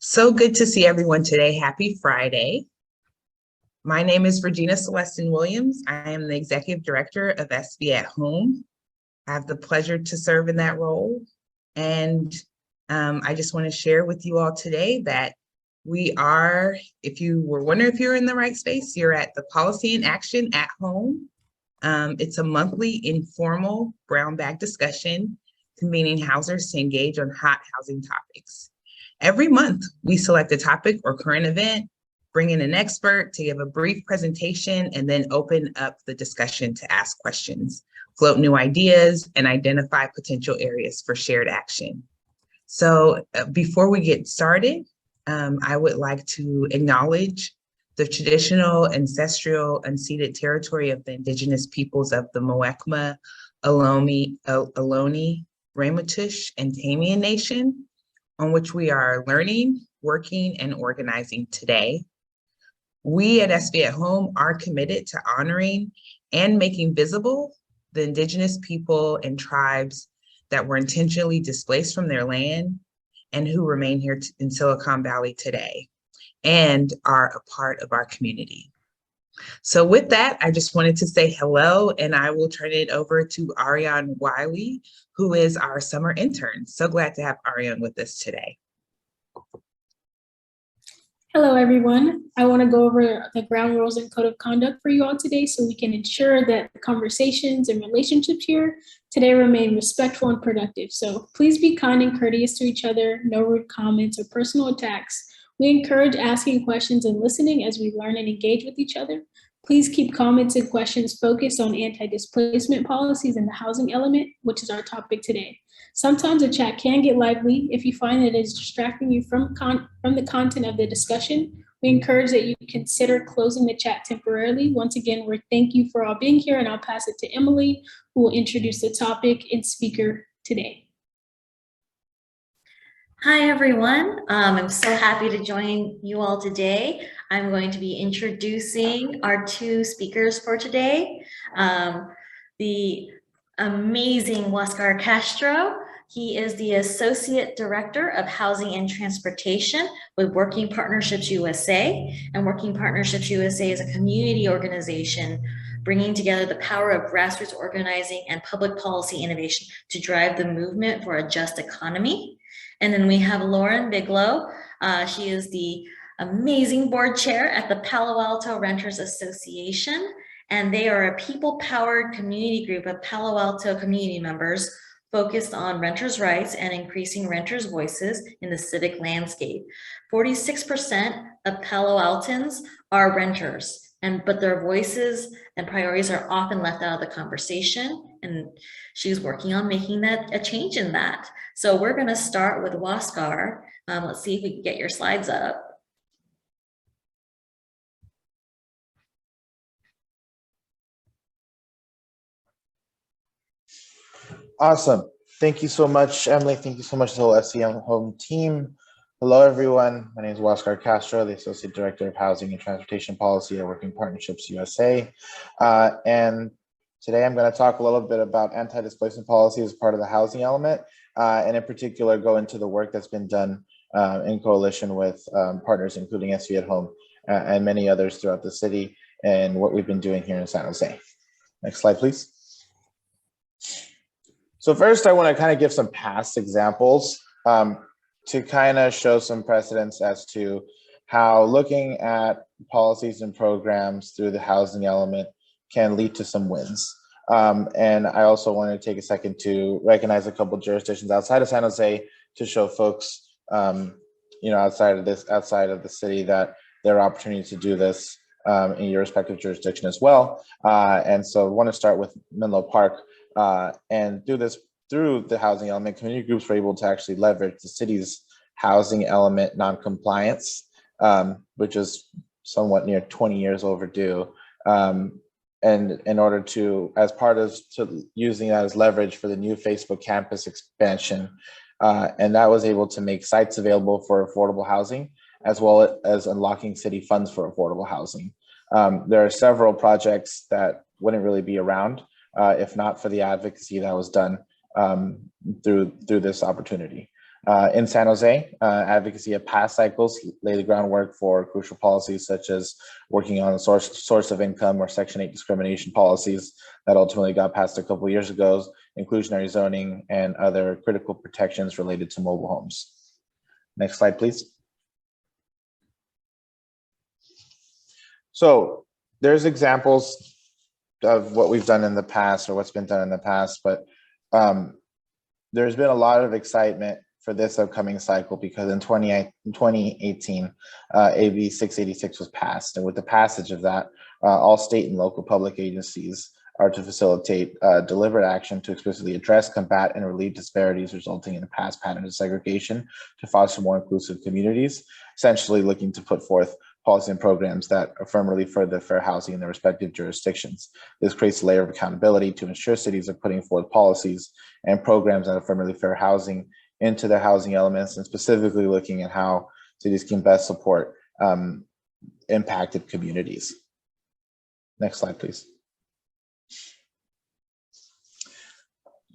So good to see everyone today. Happy Friday. My name is Regina Celestin Williams. I am the Executive Director of SB at Home. I have the pleasure to serve in that role. And I just want to share with you all today that we are, if you were wondering if you're in the right space, you're at the Policy in Action at Home. It's a monthly informal brown bag discussion convening housers to engage on hot housing topics. Every month, we select a topic or current event, bring in an expert to give a brief presentation, and then open up the discussion to ask questions, float new ideas, and identify potential areas for shared action. So before we get started, I would like to acknowledge the traditional, ancestral, unceded territory of the indigenous peoples of the Muwekma, Ohlone, Ramaytush, and Tamian Nation, on which we are learning, working, and organizing today. We at SB at Home are committed to honoring and making visible the indigenous people and tribes that were intentionally displaced from their land and who remain here in Silicon Valley today and are a part of our community. So with that, I just wanted to say hello, and I will turn it over to Ariane Wiley, who is our summer intern. So glad to have Ariane with us today. Hello, everyone. I want to go over the ground rules and code of conduct for you all today so we can ensure that the conversations and relationships here today remain respectful and productive. So please be kind and courteous to each other, no rude comments or personal attacks. We encourage asking questions and listening as we learn and engage with each other. Please keep comments and questions focused on anti-displacement policies and the housing element, which is our topic today. Sometimes the chat can get lively. If you find that it is distracting you from the content of the discussion, we encourage that you consider closing the chat temporarily. Once again, we thank you for all being here, and I'll pass it to Emily, who will introduce the topic and speaker today. Hi, everyone. I'm so happy to join you all today. I'm going to be introducing our two speakers for today. The amazing Huáscar Castro. He is the Associate Director of Housing and Transportation with Working Partnerships USA. And Working Partnerships USA is a community organization bringing together the power of grassroots organizing and public policy innovation to drive the movement for a just economy. And then we have Lauren Bigelow. She is the amazing board chair at the Palo Alto Renters Association, and they are a people-powered community group of Palo Alto community members focused on renters' rights and increasing renters' voices in the civic landscape. 46% of Palo Altans are renters, but their voices and priorities are often left out of the conversation, and she's working on making that a change in that. So we're going to start with Huáscar. Let's see if we can get your slides up. Awesome. Thank you so much, Emily. Thank you so much to the whole SCM Home team. Hello, everyone. My name is Huáscar Castro, the Associate Director of Housing and Transportation Policy at Working Partnerships USA. And today I'm going to talk a little bit about anti-displacement policy as part of the housing element, and in particular go into the work that's been done in coalition with partners, including SB at Home and many others throughout the city, and what we've been doing here in San Jose. Next slide, please. So first, I want to kind of give some past examples to kind of show some precedents as to how looking at policies and programs through the housing element can lead to some wins. And I also want to take a second to recognize a couple of jurisdictions outside of San Jose to show folks, outside of the city that there are opportunities to do this in your respective jurisdiction as well. And so I want to start with Menlo Park and do this through the housing element. Community groups were able to actually leverage the city's housing element non-compliance, which is somewhat near 20 years overdue. And in order to, as part of using that as leverage for the new Facebook campus expansion, and that was able to make sites available for affordable housing, as well as unlocking city funds for affordable housing. There are several projects that wouldn't really be around if not for the advocacy that was done through this opportunity. In San Jose, advocacy of past cycles lay the groundwork for crucial policies such as working on source of income or Section 8 discrimination policies that ultimately got passed a couple of years ago, inclusionary zoning, and other critical protections related to mobile homes. Next slide, please. So there's examples of what we've done in the past or what's been done in the past, but there's been a lot of excitement for this upcoming cycle because in 2018, AB 686 was passed. And with the passage of that, all state and local public agencies are to facilitate deliberate action to explicitly address, combat, and relieve disparities resulting in a past pattern of segregation to foster more inclusive communities, essentially looking to put forth policy and programs that affirmatively further fair housing in their respective jurisdictions. This creates a layer of accountability to ensure cities are putting forth policies and programs that affirmatively fair housing into their housing elements, and specifically looking at how cities can best support impacted communities. Next slide, please.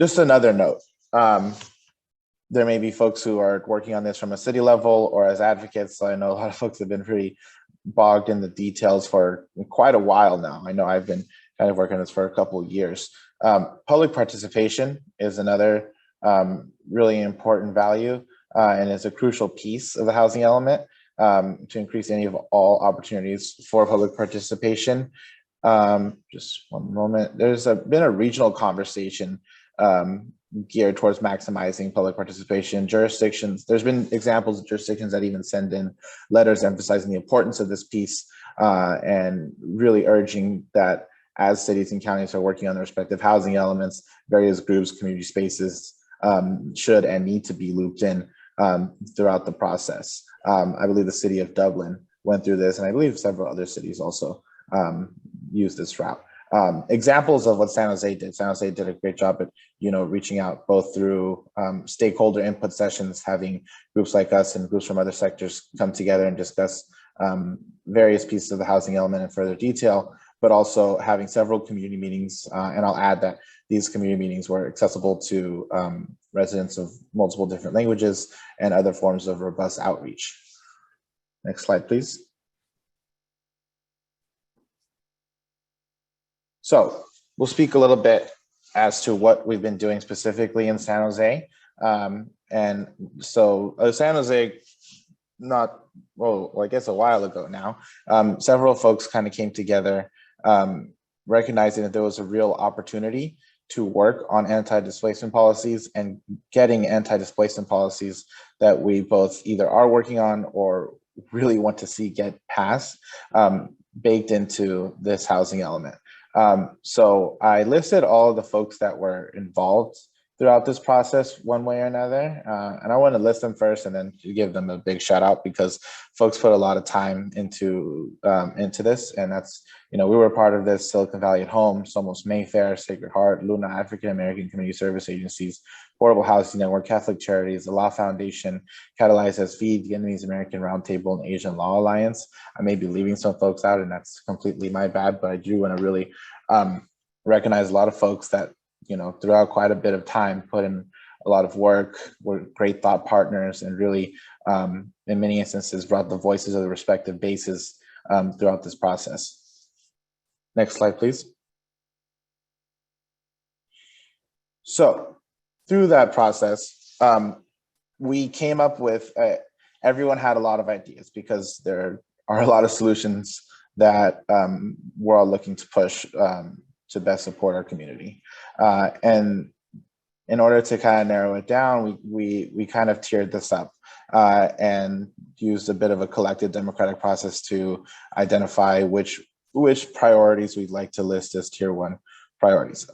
Just another note. There may be folks who are working on this from a city level or as advocates. I know a lot of folks have been pretty bogged in the details for quite a while now. I know I've been kind of working on this for a couple of years. Public participation is another really important value and is a crucial piece of the housing element to increase any of all opportunities for public participation. Just one moment. There's been a regional conversation geared towards maximizing public participation. Jurisdictions, there's been examples of jurisdictions that even send in letters emphasizing the importance of this piece and really urging that as cities and counties are working on their respective housing elements, various groups, community spaces should and need to be looped in throughout the process. I believe the city of Dublin went through this, and I believe several other cities also use this route. Examples of what San Jose did. San Jose did a great job at, reaching out both through stakeholder input sessions, having groups like us and groups from other sectors come together and discuss various pieces of the housing element in further detail, but also having several community meetings. And I'll add that these community meetings were accessible to residents of multiple different languages and other forms of robust outreach. Next slide, please. So we'll speak a little bit as to what we've been doing specifically in San Jose. And so San Jose, I guess a while ago now, several folks kind of came together, recognizing that there was a real opportunity to work on anti-displacement policies and getting anti-displacement policies that we both either are working on or really want to see get passed, baked into this housing element. So I listed all of the folks that were involved throughout this process one way or another. And I want to list them first and then give them a big shout out because folks put a lot of time into this. And that's, we were part of this: Silicon Valley at Home, Somos Mayfair, Sacred Heart, Luna African American Community Service Agencies, Portable Housing Network, Catholic Charities, the Law Foundation, Catalyze SV, the Vietnamese American Roundtable, and Asian Law Alliance. I may be leaving some folks out, and that's completely my bad, but I do want to really recognize a lot of folks that, throughout quite a bit of time, put in a lot of work, were great thought partners, and really, in many instances, brought the voices of the respective bases throughout this process. Next slide, please. So through that process, we came up with, everyone had a lot of ideas because there are a lot of solutions that we're all looking to push to best support our community. And in order to kind of narrow it down, we kind of tiered this up and used a bit of a collective democratic process to identify which priorities we'd like to list as tier 1 priorities.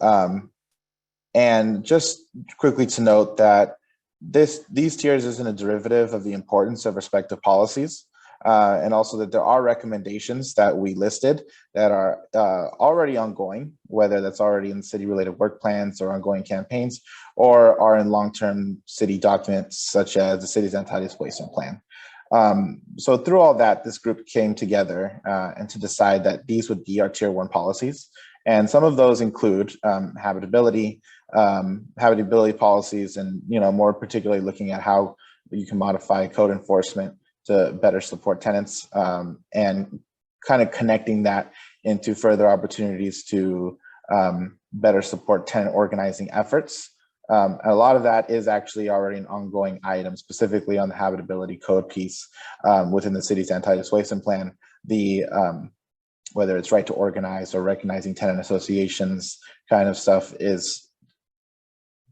And just quickly to note that these tiers isn't a derivative of the importance of respective policies. And also that there are recommendations that we listed that are already ongoing, whether that's already in city-related work plans or ongoing campaigns, or are in long-term city documents such as the city's anti-displacement plan. So through all that, this group came together and to decide that these would be our tier 1 policies. And some of those include habitability policies, and more particularly looking at how you can modify code enforcement to better support tenants, and kind of connecting that into further opportunities to better support tenant organizing efforts. A lot of that is actually already an ongoing item, specifically on the habitability code piece within the city's anti-displacement plan. Whether it's right to organize or recognizing tenant associations kind of stuff is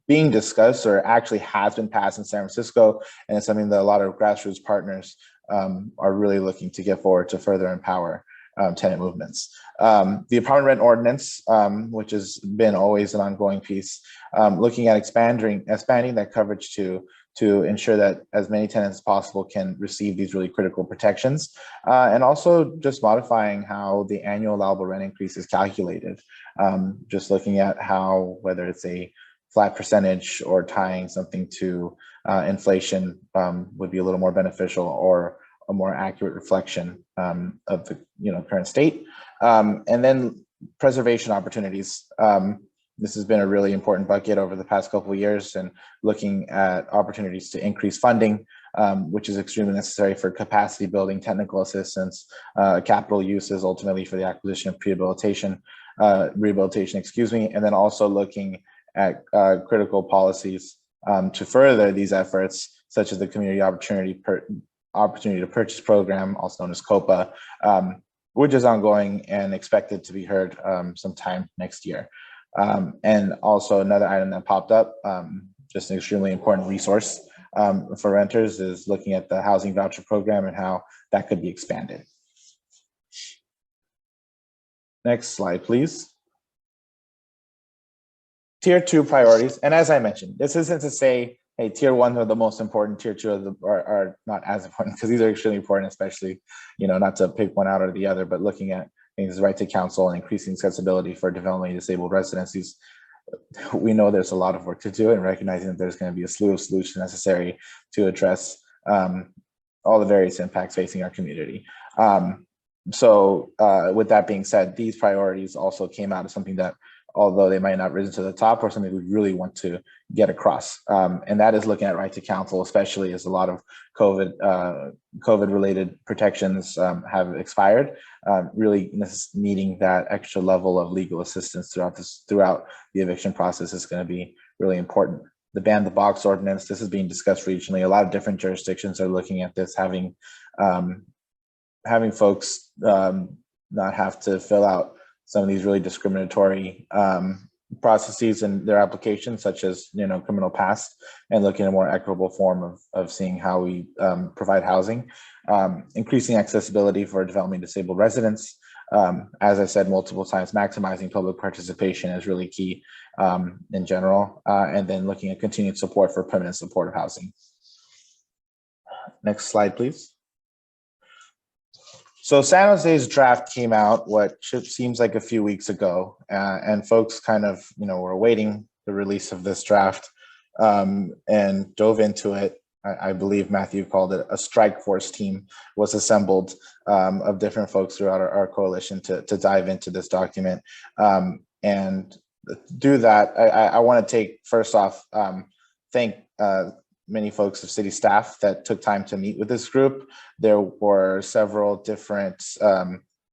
being discussed, or actually has been passed in San Francisco, and it's something that a lot of grassroots partners are really looking to get forward to further empower tenant movements. The apartment rent ordinance, which has been always an ongoing piece, looking at expanding that coverage to ensure that as many tenants as possible can receive these really critical protections, and also just modifying how the annual allowable rent increase is calculated. Just looking at how, whether it's a flat percentage or tying something to inflation would be a little more beneficial, or a more accurate reflection of the current state. And then preservation opportunities. This has been a really important bucket over the past couple of years, and looking at opportunities to increase funding, which is extremely necessary for capacity building, technical assistance, capital uses, ultimately for the acquisition of rehabilitation, and then also looking at critical policies to further these efforts, such as the Community Opportunity to Purchase Program, also known as COPA, which is ongoing and expected to be heard sometime next year. And also another item that popped up, just an extremely important resource for renters, is looking at the housing voucher program and how that could be expanded. Next slide, please. Tier 2 priorities. And as I mentioned, this isn't to say, hey, tier 1 are the most important, tier 2 are not as important, because these are extremely important, especially, not to pick one out or the other, but looking at things, right to counsel and increasing accessibility for developmentally disabled residencies. We know there's a lot of work to do, and recognizing that there's going to be a slew of solutions necessary to address all the various impacts facing our community. So with that being said, these priorities also came out of something that, although they might not risen to the top, or something we really want to get across. And that is looking at right to counsel, especially as a lot of COVID-related protections have expired, really needing that extra level of legal assistance throughout the eviction process is going to be really important. The ban the box ordinance, this is being discussed regionally. A lot of different jurisdictions are looking at this, having folks not have to fill out some of these really discriminatory processes in their applications, such as criminal past, and looking at a more equitable form of seeing how we provide housing, increasing accessibility for developmentally disabled residents. As I said multiple times, maximizing public participation is really key in general, and then looking at continued support for permanent supportive housing. Next slide, please. So San Jose's draft came out seems like a few weeks ago, and folks kind of were awaiting the release of this draft and dove into it. I believe Matthew called it a strike force team was assembled of different folks throughout our coalition to dive into this document. And do that, I want to take first off, thank many folks of city staff that took time to meet with this group. There were several different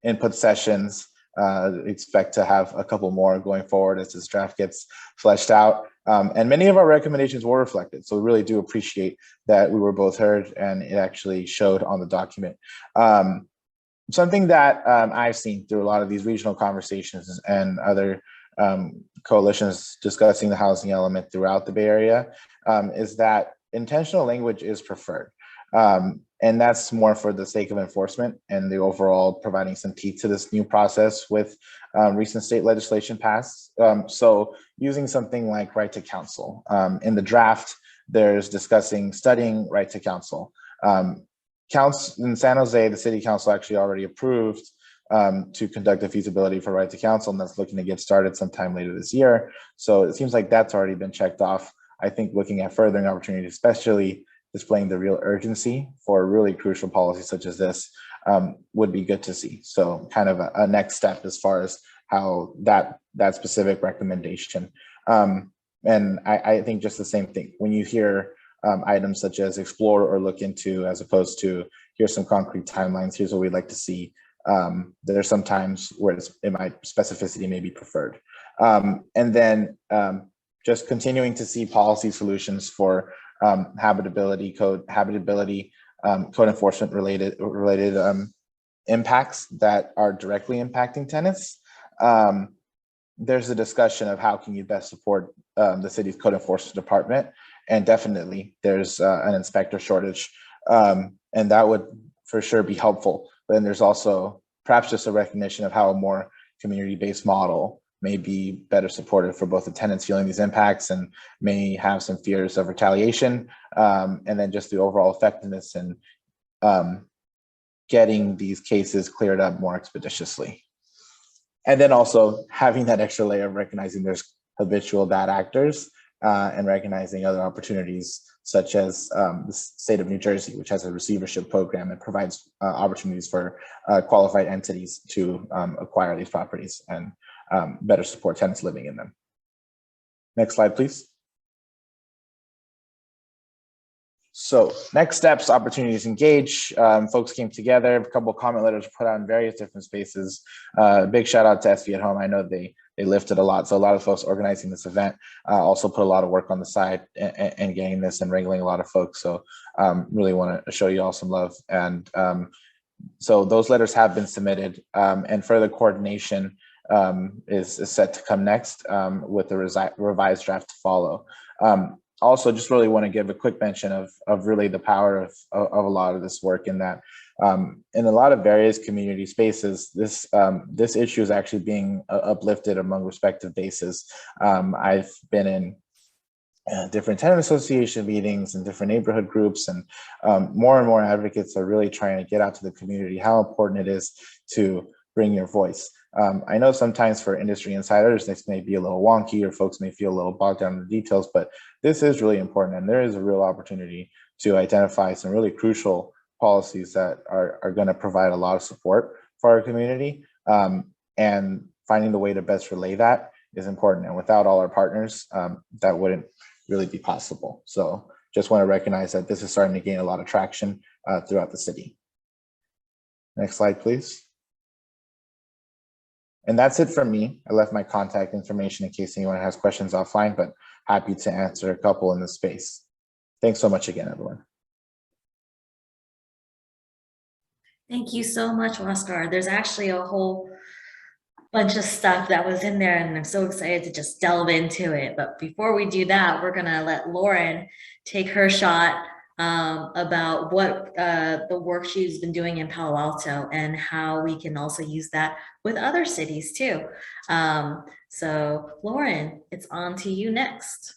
input sessions. Expect to have a couple more going forward as this draft gets fleshed out. And many of our recommendations were reflected. So we really do appreciate that we were both heard and it actually showed on the document. Something that I've seen through a lot of these regional conversations and other coalitions discussing the housing element throughout the Bay Area is that intentional language is preferred. And that's more for the sake of enforcement and the overall providing some teeth to this new process with recent state legislation passed. So using something like right to counsel. In the draft, there's discussing studying right to counsel. In San Jose, the city council actually already approved to conduct a feasibility for right to counsel, and that's looking to get started sometime later this year. So it seems like that's already been checked off. I think looking at furthering opportunities, especially displaying the real urgency for really crucial policies such as this would be good to see. So kind of a next step as far as how that specific recommendation. And I think just the same thing, when you hear items such as explore or look into, as opposed to here's some concrete timelines, here's what we'd like to see. There's some times where specificity may be preferred. And then just continuing to see policy solutions for habitability code enforcement related impacts that are directly impacting tenants. There's a discussion of how can you best support the city's code enforcement department, and definitely there's an inspector shortage, and that would for sure be helpful. But then there's also perhaps just a recognition of how a more community-based model may be better supported for both the tenants feeling these impacts and may have some fears of retaliation, and then just the overall effectiveness in getting these cases cleared up more expeditiously. And then also having that extra layer of recognizing there's habitual bad actors and recognizing other opportunities, such as the state of New Jersey, which has a receivership program that provides opportunities for qualified entities to acquire these properties and better support tenants living in them. Next slide, please. So next steps, opportunities to engage. Folks came together, a couple of comment letters put out in various different spaces. Big shout out to SV at Home. I know they lifted a lot. So a lot of folks organizing this event also put a lot of work on the side and getting this and wrangling a lot of folks. So really want to show you all some love. And so those letters have been submitted, and further coordination is set to come next with the revised draft to follow. Also, just really want to give a quick mention of really the power of a lot of this work, in that in a lot of various community spaces, this issue is actually being uplifted among respective bases. I've been in different tenant association meetings and different neighborhood groups, and more and more advocates are really trying to get out to the community how important it is to bring your voice. I know sometimes for industry insiders, this may be a little wonky, or folks may feel a little bogged down in the details, but this is really important, and there is a real opportunity to identify some really crucial policies that are going to provide a lot of support for our community, and finding the way to best relay that is important. And without all our partners, that wouldn't really be possible. So just want to recognize that this is starting to gain a lot of traction throughout the city. Next slide, please. And that's it from me. I left my contact information in case anyone has questions offline, but happy to answer a couple in this space. Thanks so much again, everyone. Thank you so much, Oscar. There's actually a whole bunch of stuff that was in there, and I'm so excited to just delve into it. But before we do that, we're gonna let Lauren take her shot about what the work she's been doing in Palo Alto and how we can also use that with other cities too. So Lauren, it's on to you next.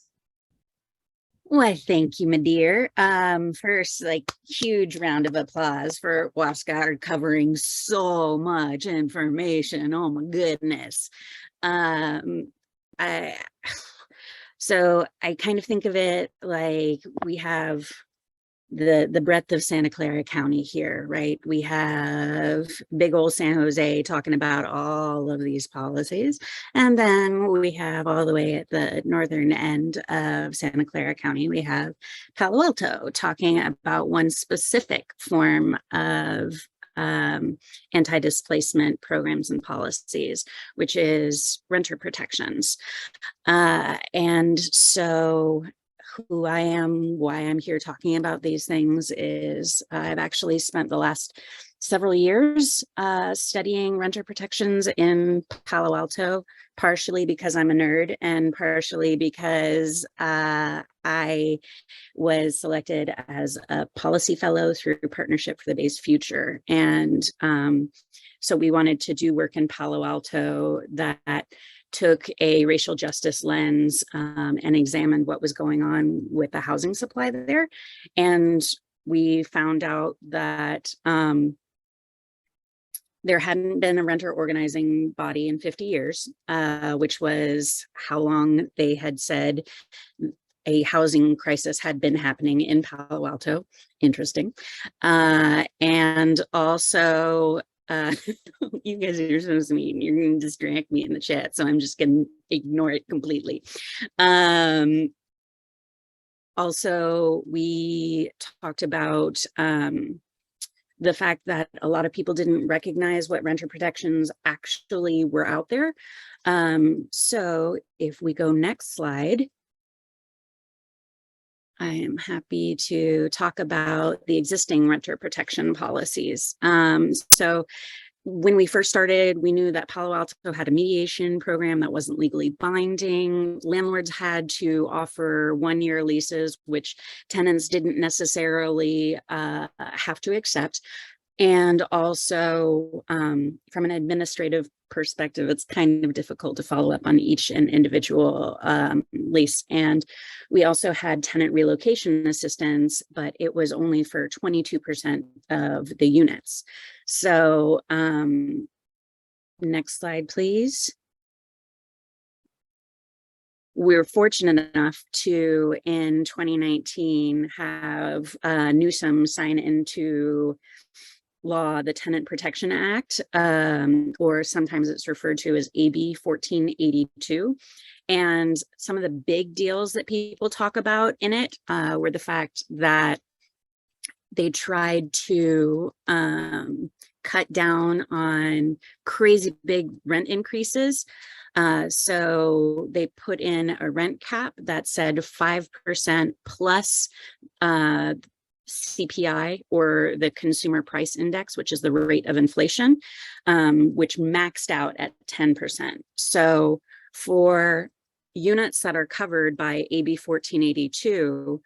Well, thank you, my dear. First, huge round of applause for Oscar covering so much information. Oh my goodness. So I kind of think of it like we have the breadth of Santa Clara County here, right? We have big old San Jose talking about all of these policies. And then we have all the way at the northern end of Santa Clara County, we have Palo Alto talking about one specific form of anti-displacement programs and policies, which is renter protections. And so who I am, why I'm here talking about these things is I've actually spent the last several years studying renter protections in Palo Alto, partially because I'm a nerd and partially because I was selected as a policy fellow through Partnership for the Bay's Future. And so we wanted to do work in Palo Alto that took a racial justice lens and examined what was going on with the housing supply there. And we found out that there hadn't been a renter organizing body in 50 years, which was how long they had said a housing crisis had been happening in Palo Alto. Interesting. And also, you guys are supposed to meet, you're going to distract me in the chat, so I'm just going to ignore it completely. Also, we talked about the fact that a lot of people didn't recognize what renter protections actually were out there. So if we go next slide, I am happy to talk about the existing renter protection policies. So when we first started, we knew that Palo Alto had a mediation program that wasn't legally binding. Landlords had to offer one-year leases, which tenants didn't necessarily have to accept. And also, from an administrative perspective, it's kind of difficult to follow up on each individual lease. And we also had tenant relocation assistance, but it was only for 22% of the units. So next slide, please. We're fortunate enough to, in 2019, have Newsom sign into law the Tenant Protection Act, or sometimes it's referred to as AB 1482. And some of the big deals that people talk about in it were the fact that they tried to cut down on crazy big rent increases. So they put in a rent cap that said 5% plus CPI, or the Consumer Price Index, which is the rate of inflation, which maxed out at 10%. So for units that are covered by AB 1482,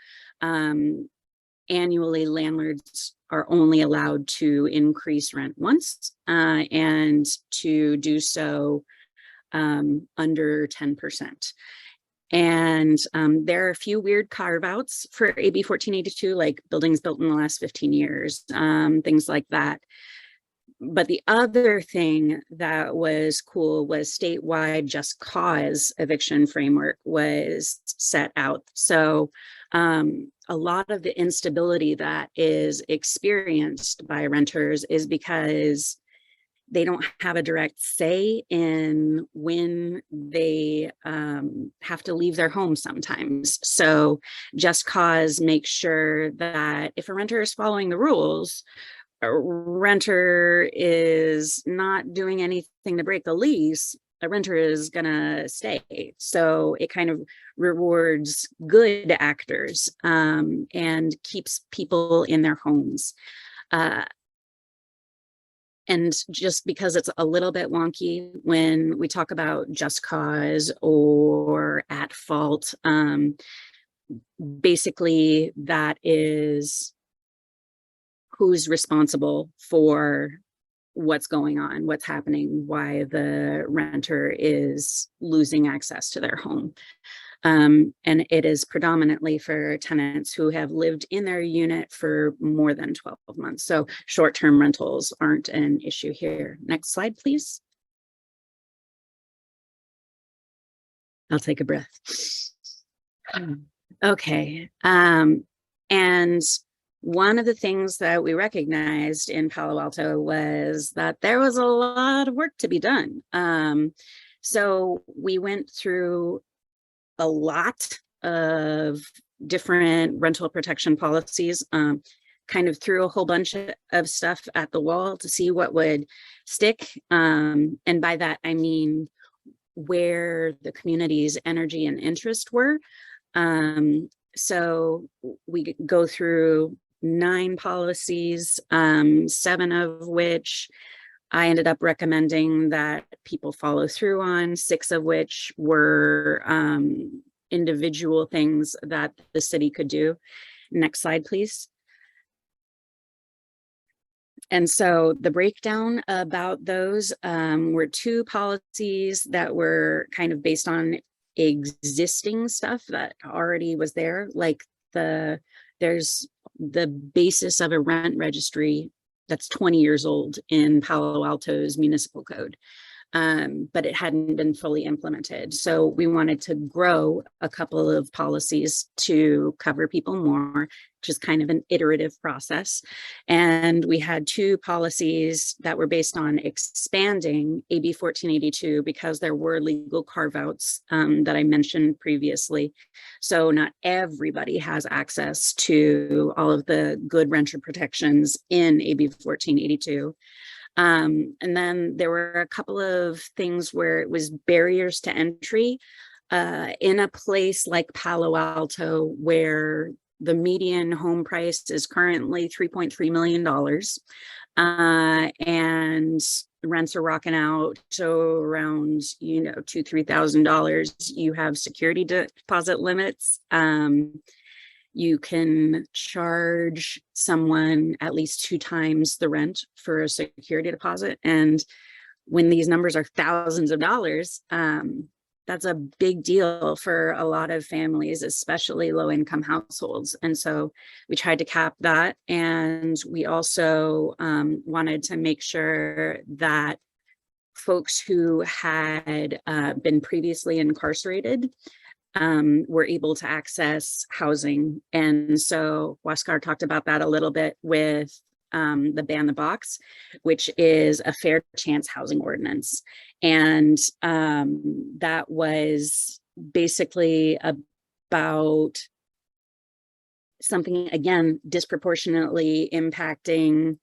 annually landlords are only allowed to increase rent once, and to do so under 10%. And there are a few weird carve outs for AB 1482, like buildings built in the last 15 years, things like that. But the other thing that was cool was statewide just cause eviction framework was set out. So a lot of the instability that is experienced by renters is because they don't have a direct say in when they have to leave their home sometimes. So just cause makes sure that if a renter is following the rules, a renter is not doing anything to break the lease, a renter is gonna stay. So it kind of rewards good actors and keeps people in their homes. And just because it's a little bit wonky when we talk about just cause or at fault, basically that is who's responsible for what's going on, what's happening, why the renter is losing access to their home. And it is predominantly for tenants who have lived in their unit for more than 12 months. So short-term rentals aren't an issue here. Next slide, please. I'll take a breath. Okay. And one of the things that we recognized in Palo Alto was that there was a lot of work to be done. So we went through a lot of different rental protection policies, kind of threw a whole bunch of stuff at the wall to see what would stick. And by that, I mean where the community's energy and interest were. So we go through 9 policies, 7 of which I ended up recommending that people follow through on, 6 of which were individual things that the city could do. Next slide, please. And so the breakdown about those were 2 policies that were kind of based on existing stuff that already was there, like there's the basis of a rent registry that's 20 years old in Palo Alto's municipal code. but it hadn't been fully implemented. So we wanted to grow a couple of policies to cover people more, which is kind of an iterative process. And we had two policies that were based on expanding AB 1482 because there were legal carve-outs that I mentioned previously. So not everybody has access to all of the good renter protections in AB 1482. And then there were a couple of things where it was barriers to entry in a place like Palo Alto, where the median home price is currently $3.3 million. And rents are rocking out so around, $2,000 to $3,000. You have security deposit limits. You can charge someone at least 2 times the rent for a security deposit. And when these numbers are thousands of dollars, that's a big deal for a lot of families, especially low-income households. And so we tried to cap that. And we also wanted to make sure that folks who had been previously incarcerated were able to access housing. And so Huascar talked about that a little bit with the Ban the Box, which is a fair chance housing ordinance. And that was basically about something, again, disproportionately impacting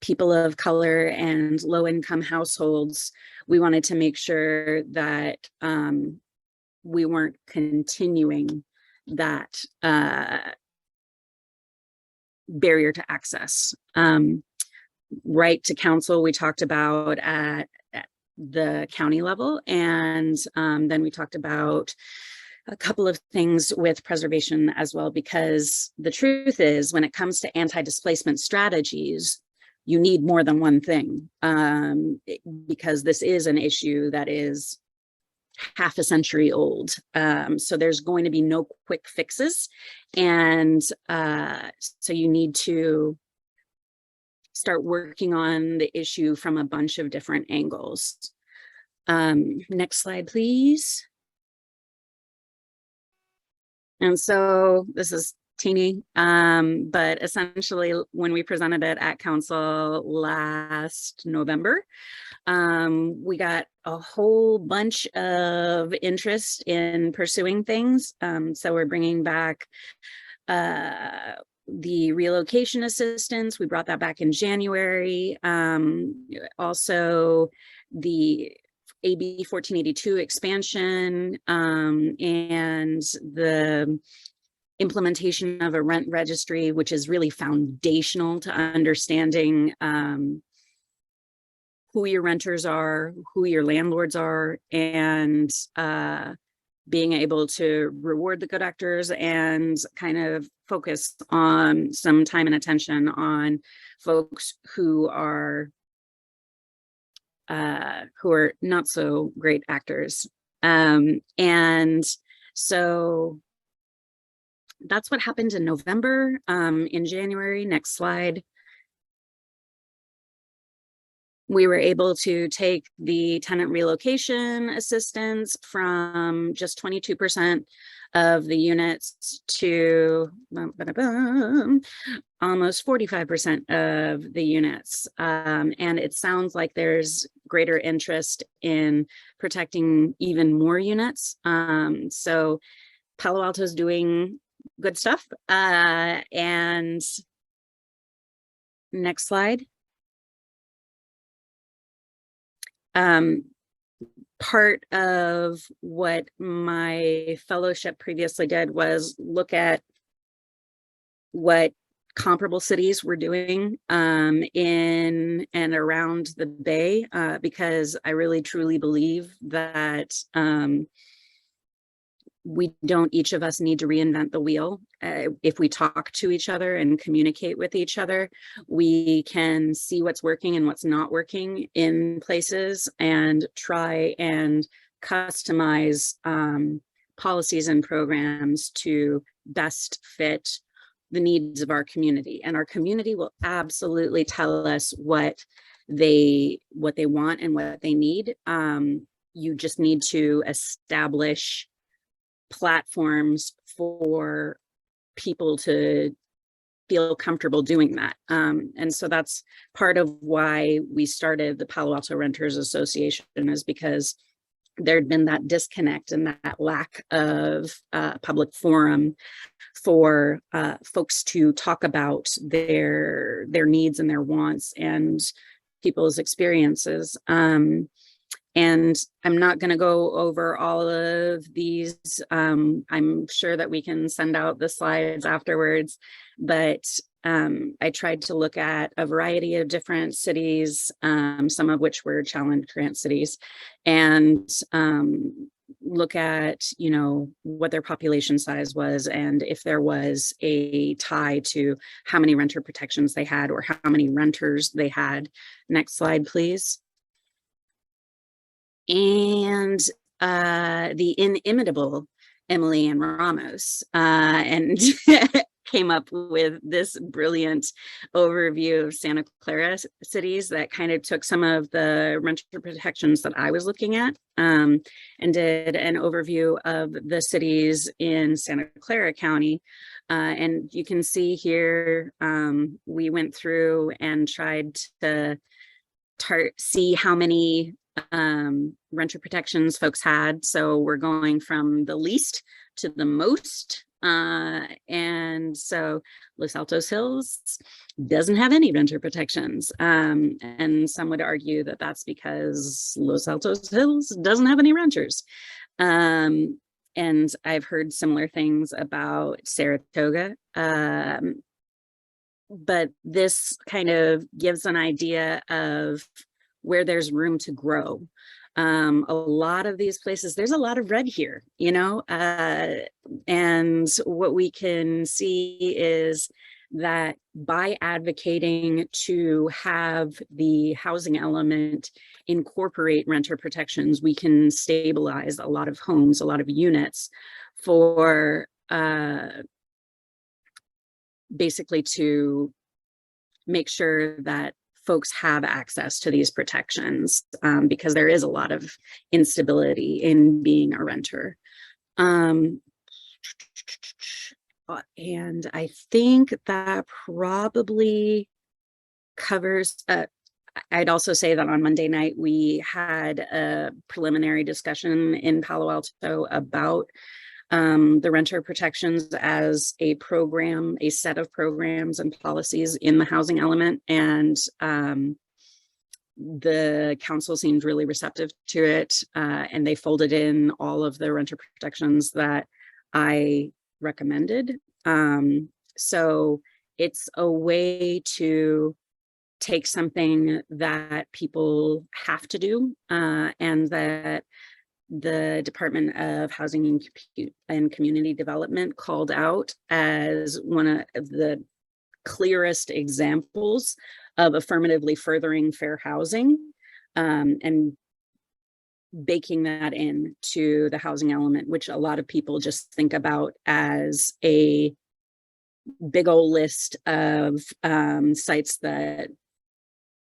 people of color and low-income households. We wanted to make sure that we weren't continuing that barrier to access. Right to counsel, we talked about at the county level, and then we talked about a couple of things with preservation as well, because the truth is, when it comes to anti-displacement strategies, you need more than one thing, because this is an issue that is half a century old. So there's going to be no quick fixes. And so you need to start working on the issue from a bunch of different angles. Next slide, please. And so this is teeny, but essentially when we presented it at council last November, we got a whole bunch of interest in pursuing things. So we're bringing back the relocation assistance. We brought that back in January. Also the AB 1482 expansion, and the implementation of a rent registry, which is really foundational to understanding who your renters are, who your landlords are, and being able to reward the good actors and kind of focus on some time and attention on folks who are not so great actors. And so that's what happened in November. In January, next slide, we were able to take the tenant relocation assistance from just 22% of the units to almost 45% of the units. And it sounds like there's greater interest in protecting even more units. So Palo Alto is doing good stuff. And next slide. Part of what my fellowship previously did was look at what comparable cities were doing in and around the Bay, because I really truly believe that we don't, each of us need to reinvent the wheel. If we talk to each other and communicate with each other, we can see what's working and what's not working in places and try and customize policies and programs to best fit the needs of our community, and our community will absolutely tell us what they want and what they need. You just need to establish platforms for people to feel comfortable doing that. And so that's part of why we started the Palo Alto Renters Association, is because there'd been that disconnect and that lack of public forum for folks to talk about their needs and their wants and people's experiences. And I'm not going to go over all of these. I'm sure that we can send out the slides afterwards, but I tried to look at a variety of different cities, some of which were challenge grant cities, and look at, you know, what their population size was, and if there was a tie to how many renter protections they had or how many renters they had. Next slide, please. And the inimitable Emily Ann Ramos and came up with this brilliant overview of Santa Clara cities that kind of took some of the renter protections that I was looking at and did an overview of the cities in Santa Clara County. And you can see here, we went through and tried to see how many renter protections folks had. So we're going from the least to the most. And so Los Altos Hills doesn't have any renter protections. And some would argue that that's because Los Altos Hills doesn't have any renters. And I've heard similar things about Saratoga. But this kind of gives an idea of where there's room to grow. A lot of these places, there's a lot of red here, you know, and what we can see is that by advocating to have the housing element incorporate renter protections, we can stabilize a lot of homes, a lot of units for basically to make sure that folks have access to these protections, because there is a lot of instability in being a renter. And I think that probably covers, I'd also say that on Monday night, we had a preliminary discussion in Palo Alto about the renter protections as a program, a set of programs and policies in the housing element. And the council seemed really receptive to it. And they folded in all of the renter protections that I recommended. So it's a way to take something that people have to do and that the Department of Housing and Community Development called out as one of the clearest examples of affirmatively furthering fair housing, and baking that into the housing element, which a lot of people just think about as a big old list of sites that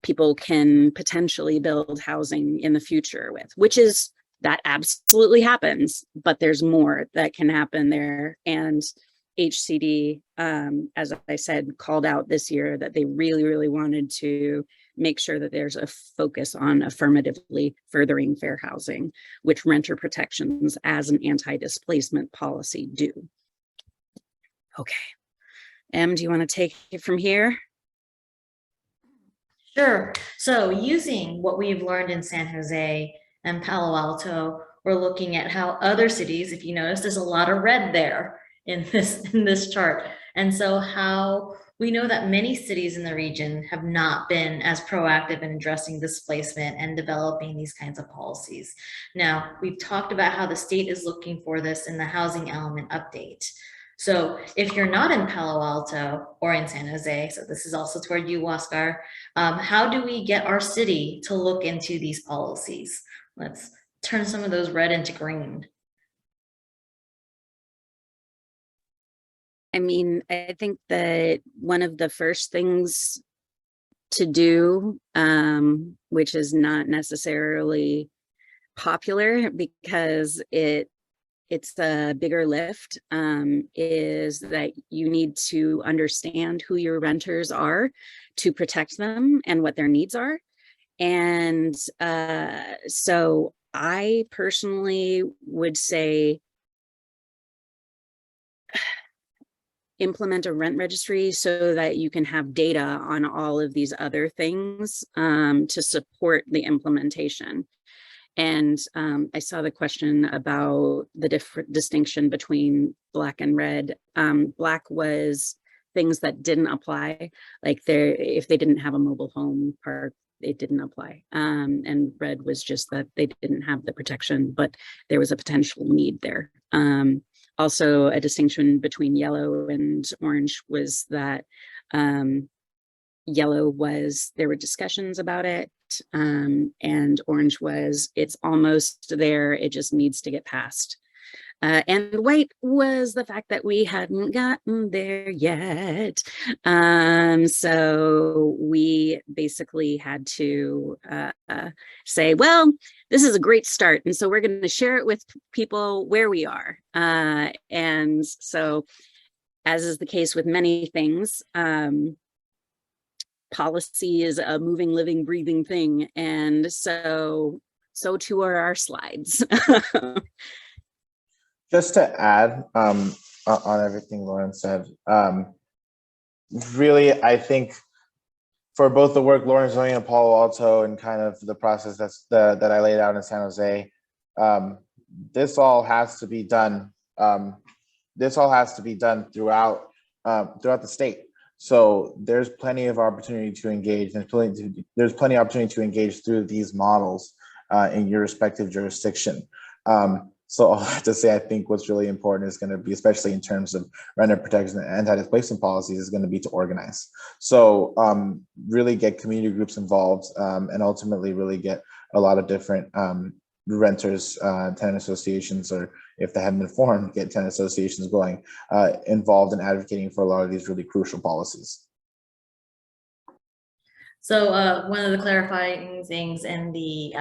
people can potentially build housing in the future with, which is, that absolutely happens, but there's more that can happen there. And HCD, as I said, called out this year that they really, really wanted to make sure that there's a focus on affirmatively furthering fair housing, which renter protections as an anti-displacement policy do. Okay. Em, do you want to take it from here? Sure. So using what we've learned in San Jose and Palo Alto, we're looking at how other cities, if you notice, there's a lot of red there in this chart. And so how we know that many cities in the region have not been as proactive in addressing displacement and developing these kinds of policies. Now, we've talked about how the state is looking for this in the housing element update. So if you're not in Palo Alto or in San Jose, so this is also toward you, Oscar, how do we get our city to look into these policies? Let's turn some of those red into green. I mean, I think that one of the first things to do, which is not necessarily popular because it's a bigger lift, is that you need to understand who your renters are to protect them and what their needs are. And so I personally would say implement a rent registry so that you can have data on all of these other things to support the implementation. And I saw the question about the different distinction between black and red. Black was things that didn't apply, like if they didn't have a mobile home park, it didn't apply. And red was just that they didn't have the protection, but there was a potential need there. Also, a distinction between yellow and orange was that yellow was, there were discussions about it, and orange was, it's almost there, it just needs to get passed. And white was the fact that we hadn't gotten there yet. So we basically had to say, well, this is a great start. And so we're going to share it with people where we are. And so, as is the case with many things, policy is a moving, living, breathing thing. And so too are our slides. Just to add on everything Lauren said, really, I think for both the work Lauren's doing in Palo Alto and kind of the process that I laid out in San Jose, this all has to be done. This all has to be done throughout the state. So there's plenty of opportunity to engage. There's plenty of opportunity to engage through these models in your respective jurisdiction. So all I have to say, I think what's really important is going to be, especially in terms of renter protection and anti-displacement policies, is going to be to organize. So really get community groups involved and ultimately really get a lot of different renters, tenant associations, or if they haven't been formed, get tenant associations going, involved in advocating for a lot of these really crucial policies. So one of the clarifying things in the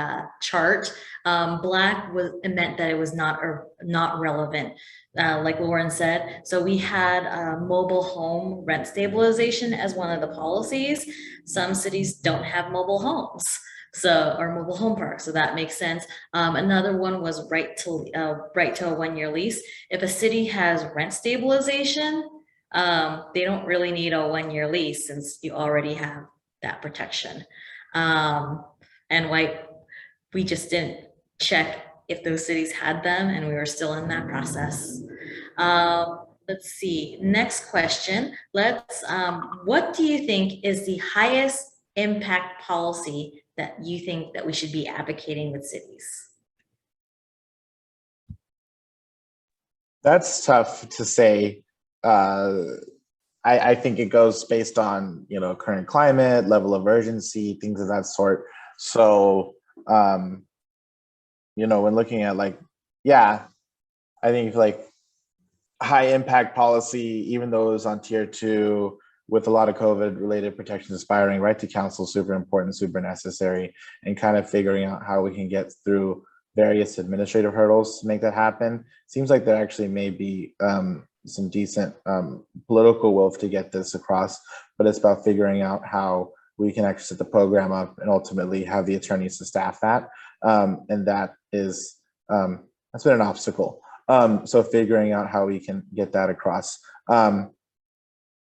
chart, black it meant that it was not relevant, like Lauren said. So we had mobile home rent stabilization as one of the policies. Some cities don't have mobile homes, or mobile home parks, so that makes sense. Another one was right to a 1-year lease. If a city has rent stabilization, they don't really need a 1-year lease since you already have that protection. And white, we just didn't check if those cities had them, and we were still in that process. Let's see, next question. What do you think is the highest impact policy that you think that we should be advocating with cities? That's tough to say. I think it goes based on, current climate, level of urgency, things of that sort. So, when looking at I think high impact policy, even though it was on tier 2 with a lot of COVID related protections expiring, right to counsel, super important, super necessary, and kind of figuring out how we can get through various administrative hurdles to make that happen. Seems like there actually may be some decent political will to get this across, but it's about figuring out how we can actually set the program up and ultimately have the attorneys to staff that. And that is, that's been an obstacle. So figuring out how we can get that across.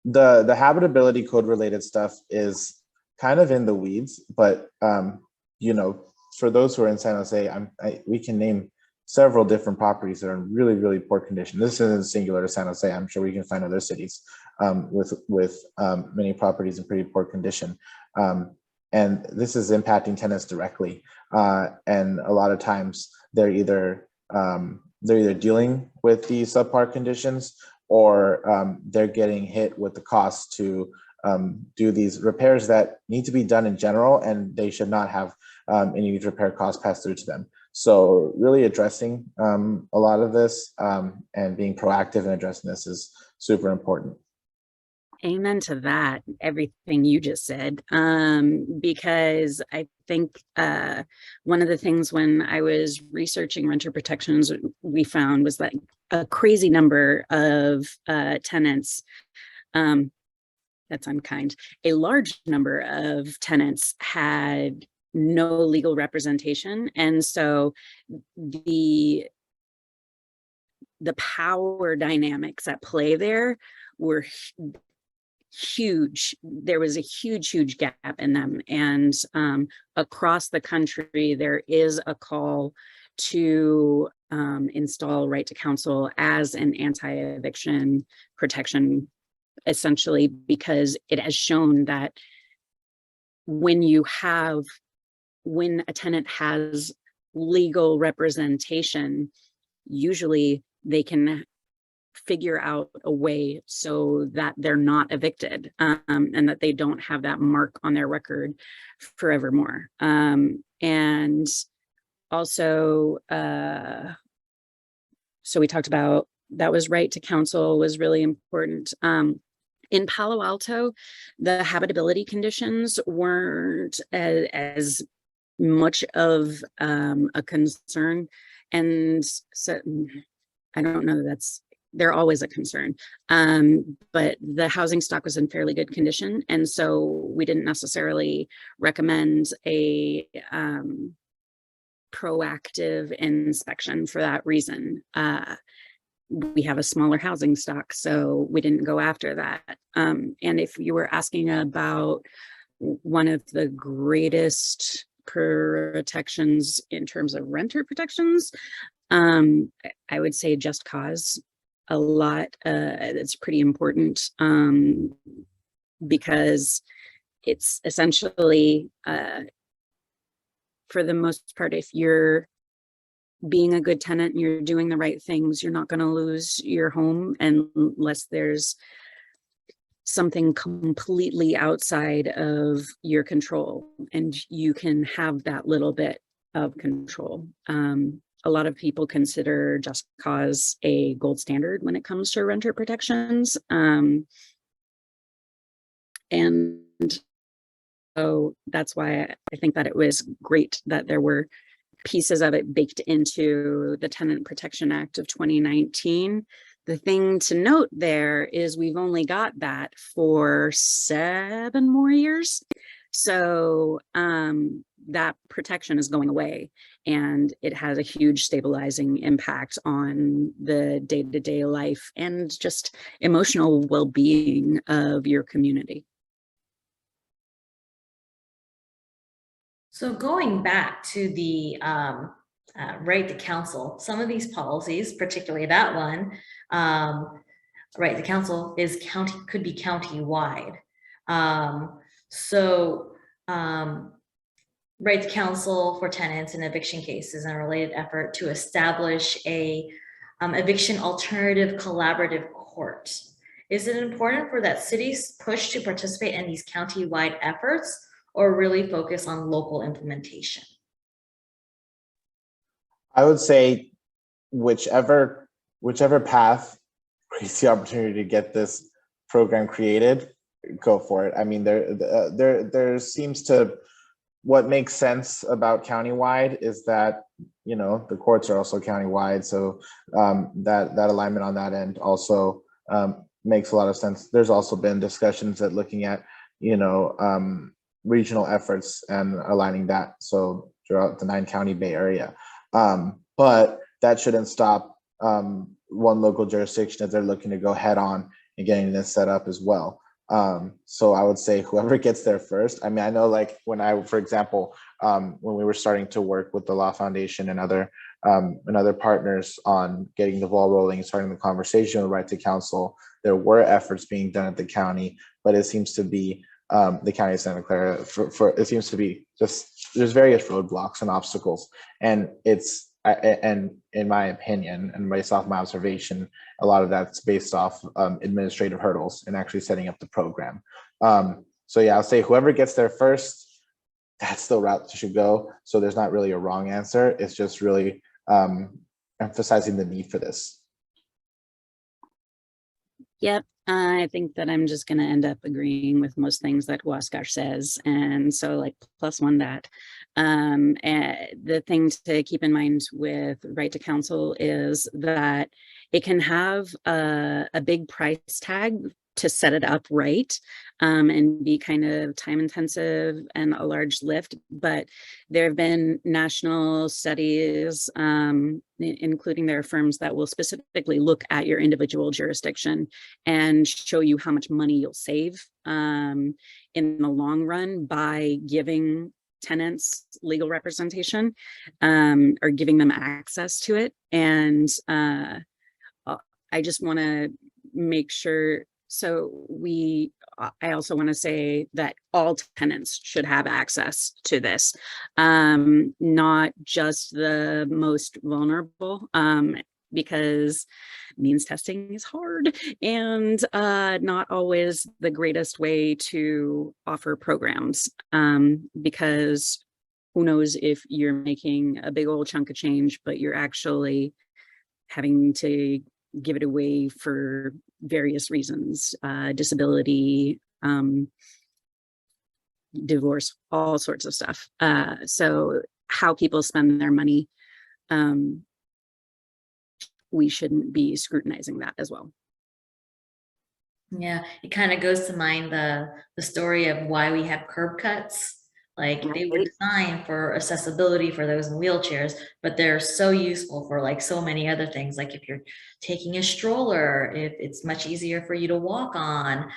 The habitability code related stuff is kind of in the weeds, but for those who are in San Jose, we can name several different properties that are in really, really poor condition. This isn't singular to San Jose. I'm sure we can find other cities with many properties in pretty poor condition. And this is impacting tenants directly. And a lot of times they're either dealing with the subpar conditions, or they're getting hit with the cost to do these repairs that need to be done in general, and they should not have any repair costs passed through to them. So really addressing a lot of this and being proactive in addressing this is super important. Amen to that, everything you just said, because I think one of the things when I was researching renter protections, we found was that a crazy number of tenants, that's unkind, a large number of tenants had no legal representation. And so the power dynamics at play there were huge. There was a huge gap in them. And across the country, there is a call to install right to counsel as an anti-eviction protection, essentially, because it has shown that when a tenant has legal representation, usually they can figure out a way so that they're not evicted, and that they don't have that mark on their record forevermore. And also, so we talked about that was right to counsel was really important. In Palo Alto, the habitability conditions weren't as much of a concern. And so I don't know that they're always a concern, but the housing stock was in fairly good condition. And so we didn't necessarily recommend a proactive inspection for that reason. We have a smaller housing stock, so we didn't go after that. And if you were asking about one of the greatest protections in terms of renter protections, I would say just cause a lot. It's pretty important because it's essentially, for the most part, if you're being a good tenant and you're doing the right things, you're not going to lose your home unless there's something completely outside of your control, and you can have that little bit of control. A lot of people consider just cause a gold standard when it comes to renter protections. And so that's why I think that it was great that there were pieces of it baked into the Tenant Protection Act of 2019. The thing to note there is we've only got that for 7 more years. So that protection is going away, and it has a huge stabilizing impact on the day-to-day life and just emotional well-being of your community. So going back to the right to counsel, some of these policies, particularly that one, right to counsel could be county-wide. Right to counsel for tenants in eviction cases and a related effort to establish a eviction alternative collaborative court. Is it important for that cities push to participate in these county-wide efforts, or really focus on local implementation? I would say whichever path creates the opportunity to get this program created, go for it. I mean, there seems to, what makes sense about countywide is that, you know, the courts are also countywide, so that alignment on that end also makes a lot of sense. There's also been discussions that looking at, you know, regional efforts and aligning that, so throughout the 9-county Bay Area. But that shouldn't stop one local jurisdiction if they're looking to go head on and getting this set up as well. So I would say whoever gets there first. I mean, I know, like for example, when we were starting to work with the Law Foundation and other partners on getting the ball rolling and starting the conversation with right to counsel, there were efforts being done at the county, but it seems to be the county of Santa Clara, it seems to be just, there's various roadblocks and obstacles, and and in my opinion and based off my observation, a lot of that's based off administrative hurdles and actually setting up the program. So yeah, I'll say whoever gets there first, that's the route you should go. So there's not really a wrong answer. It's just really emphasizing the need for this. Yep, I think that I'm just going to end up agreeing with most things that Huascar says, and so like +1 that. And the thing to keep in mind with right to counsel is that it can have a big price tag to set it up right, and be kind of time intensive and a large lift. But there have been national studies, including there are firms that will specifically look at your individual jurisdiction and show you how much money you'll save in the long run by giving tenants legal representation, or giving them access to it. And I just want to make sure. So I also want to say that all tenants should have access to this, not just the most vulnerable, because means testing is hard and not always the greatest way to offer programs, because who knows if you're making a big old chunk of change, but you're actually having to give it away for various reasons, disability, divorce, all sorts of stuff. So how people spend their money, we shouldn't be scrutinizing that as well. Yeah, it kind of goes to mind the story of why we have curb cuts. Like they were designed for accessibility for those in wheelchairs, but they're so useful for like so many other things. Like if you're taking a stroller, if it's much easier for you to walk on,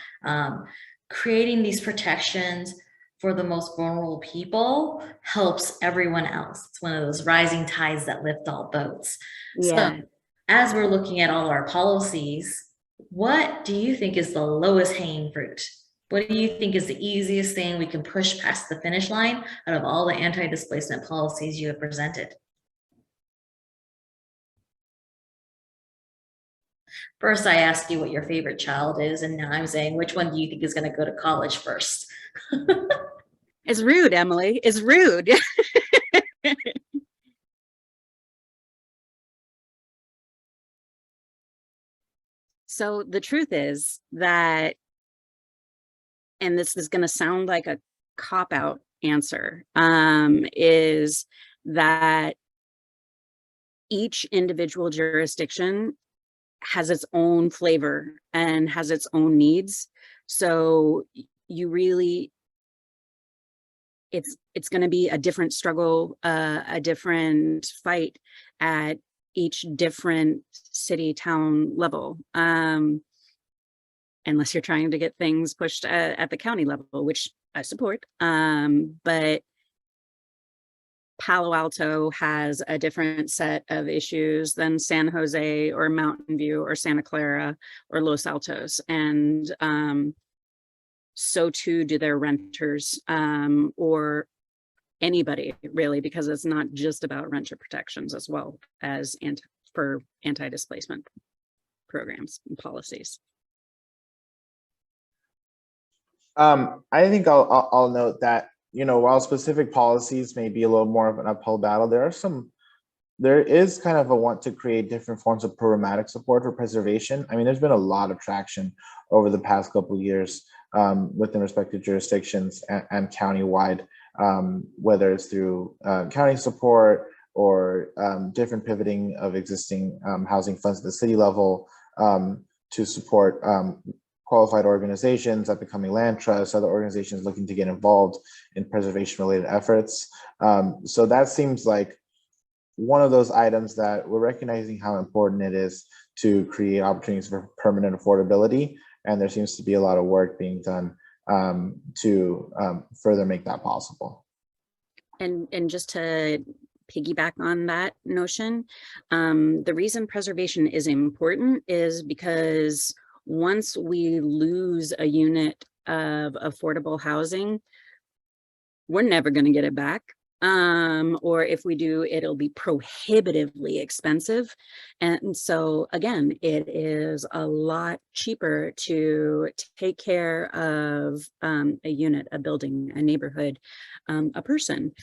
creating these protections for the most vulnerable people helps everyone else. It's one of those rising tides that lift all boats. Yeah. So as we're looking at all our policies, what do you think is the lowest hanging fruit? What do you think is the easiest thing we can push past the finish line out of all the anti-displacement policies you have presented? First, I asked you what your favorite child is, and now I'm saying, which one do you think is going to go to college first? It's rude, Emily. It's rude. So the truth is that, and this is going to sound like a cop-out answer, is that each individual jurisdiction has its own flavor and has its own needs. So you really, it's going to be a different struggle, a different fight at each different city town level, unless you're trying to get things pushed at the county level, which I support. But Palo Alto has a different set of issues than San Jose or Mountain View or Santa Clara or Los Altos. And so too do their renters, or anybody really, because it's not just about renter protections as well as for anti-displacement programs and policies. I think I'll note that, you know, while specific policies may be a little more of an uphill battle, there is kind of a want to create different forms of programmatic support for preservation. I mean, there's been a lot of traction over the past couple of years within respective jurisdictions and countywide, whether it's through county support or different pivoting of existing housing funds at the city level to support qualified organizations, up and coming land trusts, other organizations looking to get involved in preservation related efforts. So that seems like one of those items that we're recognizing how important it is to create opportunities for permanent affordability. And there seems to be a lot of work being done to further make that possible. And just to piggyback on that notion, the reason preservation is important is because once we lose a unit of affordable housing, we're never going to get it back. or if we do, it'll be prohibitively expensive. And so again, it is a lot cheaper to take care of a unit, a building, a neighborhood, a person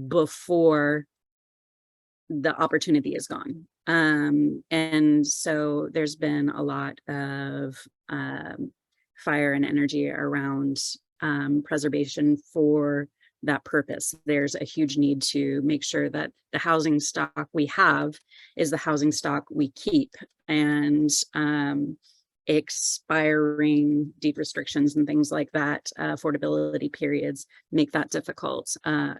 before the opportunity is gone. And so there's been a lot of fire and energy around preservation for that purpose. There's a huge need to make sure that the housing stock we have is the housing stock we keep, and expiring deed restrictions and things like that, affordability periods make that difficult,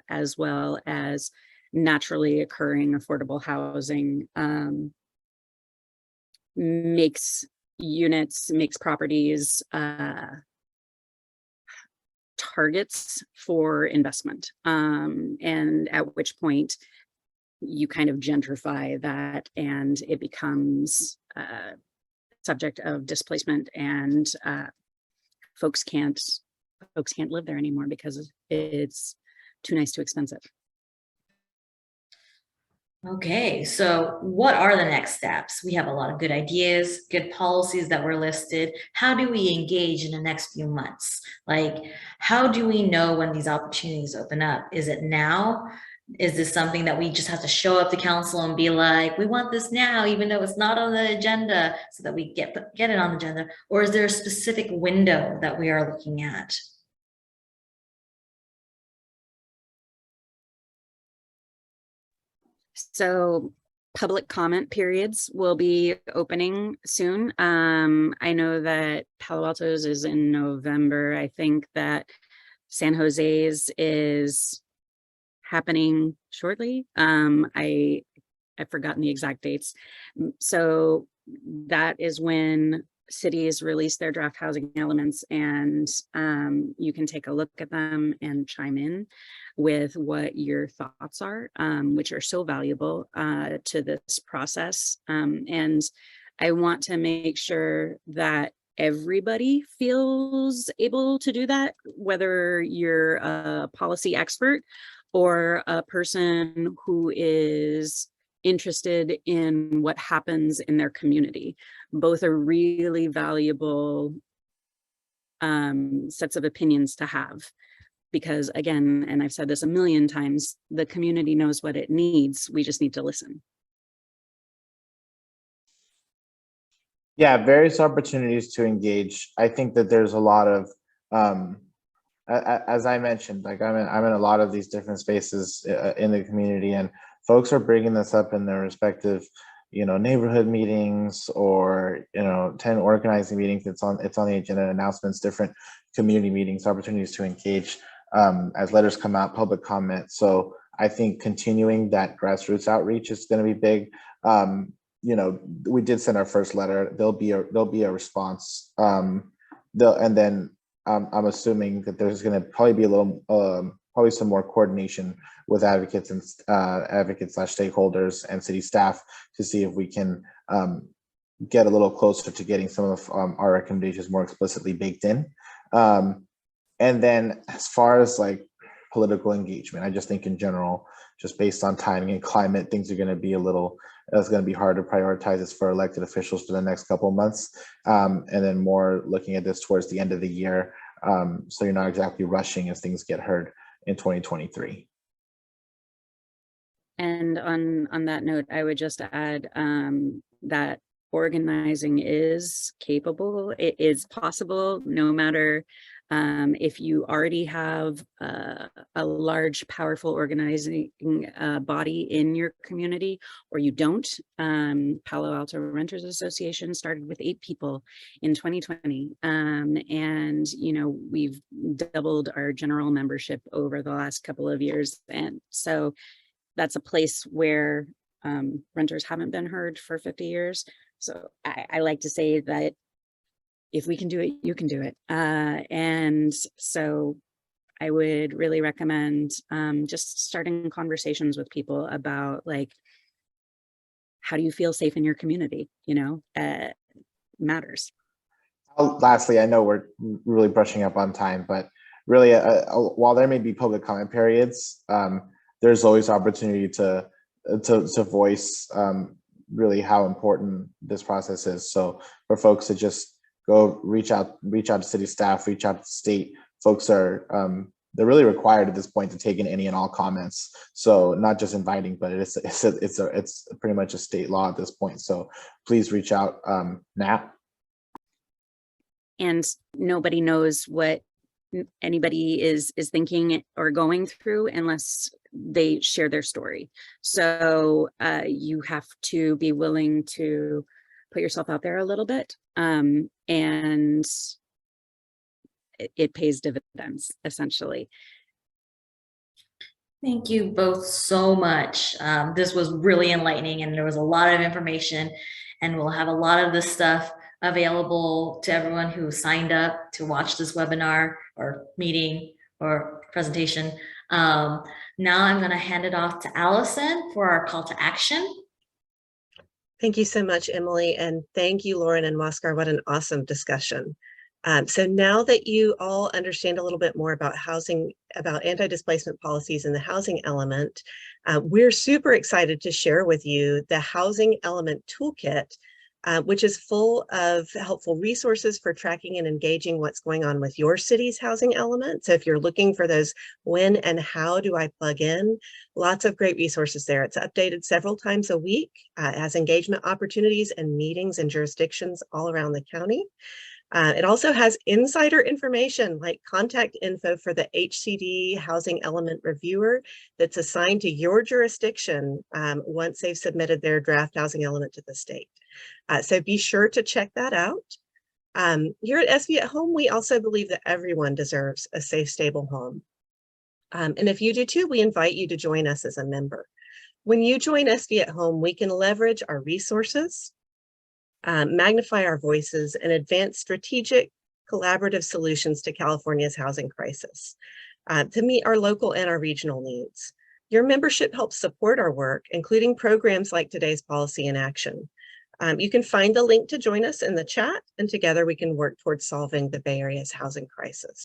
as well as naturally occurring affordable housing makes properties targets for investment, and at which point you kind of gentrify that and it becomes subject of displacement, and folks can't live there anymore because it's too nice, too expensive. Okay, so what are the next steps? We have a lot of good ideas, good policies that were listed. How do we engage in the next few months? Like, how do we know when these opportunities open up? Is it now? Is this something that we just have to show up to council and be like, we want this now, even though it's not on the agenda, so that we get it on the agenda? Or is there a specific window that we are looking at? So public comment periods will be opening soon. I know that Palo Alto's is in November. I think that San Jose's is happening shortly. I've forgotten the exact dates. So that is when cities release their draft housing elements, and you can take a look at them and chime in with what your thoughts are, which are so valuable to this process. And I want to make sure that everybody feels able to do that, whether you're a policy expert or a person who is interested in what happens in their community. Both are really valuable sets of opinions to have, because again, and I've said this a million times, the community knows what it needs. We just need to listen. Yeah, various opportunities to engage. I think that there's a lot of, as I mentioned, like I'm in a lot of these different spaces in the community, and folks are bringing this up in their respective, neighborhood meetings or, tenant organizing meetings. It's on the agenda, announcements, different community meetings, opportunities to engage as letters come out, public comment. So I think continuing that grassroots outreach is going to be big. We did send our first letter. There'll be a response. And then I'm assuming that there's going to probably be a little, probably some more coordination with advocates and advocates/stakeholders and city staff to see if we can get a little closer to getting some of our recommendations more explicitly baked in. And then as far as like political engagement, I just think in general, just based on timing and climate, things are going to be it's going to be hard to prioritize this for elected officials for the next couple of months. And then more looking at this towards the end of the year. So you're not exactly rushing as things get heard in 2023. And on that note, I would just add that organizing is capable. It is possible, no matter if you already have a large, powerful organizing body in your community, or you don't. Palo Alto Renters Association started with 8 people in 2020. And, we've doubled our general membership over the last couple of years. And so that's a place where renters haven't been heard for 50 years. So I like to say that if we can do it, you can do it. And so I would really recommend just starting conversations with people about, like, how do you feel safe in your community? Matters. Lastly, I know we're really brushing up on time, but really, while there may be public comment periods, there's always opportunity to voice really how important this process is. So for folks to just go reach out to city staff, reach out to state, folks are they're really required at this point to take in any and all comments. So not just inviting, but it's pretty much a state law at this point. So please reach out, Nat. And nobody knows what anybody is thinking or going through unless they share their story. So you have to be willing to put yourself out there a little bit, and it pays dividends, essentially. Thank you both so much. This was really enlightening, and there was a lot of information, and we'll have a lot of this stuff available to everyone who signed up to watch this webinar or meeting or presentation. Now I'm going to hand it off to Allison for our call to action. Thank you so much, Emily, and thank you, Lauren and Waskar. What an awesome discussion. So now that you all understand a little bit more about housing, about anti-displacement policies and the housing element, we're super excited to share with you the Housing Element Toolkit, which is full of helpful resources for tracking and engaging what's going on with your city's housing element. So if you're looking for those when and how do I plug in, lots of great resources there. It's updated several times a week, has engagement opportunities and meetings in jurisdictions all around the county. It also has insider information like contact info for the HCD Housing Element Reviewer that's assigned to your jurisdiction once they've submitted their draft housing element to the state. So be sure to check that out. Here at SB at Home, we also believe that everyone deserves a safe, stable home. And if you do too, we invite you to join us as a member. When you join SB at Home, we can leverage our resources, magnify our voices, and advance strategic collaborative solutions to California's housing crisis to meet our local and our regional needs. Your membership helps support our work, including programs like today's Policy in Action. You can find the link to join us in the chat, and together we can work towards solving the Bay Area's housing crisis.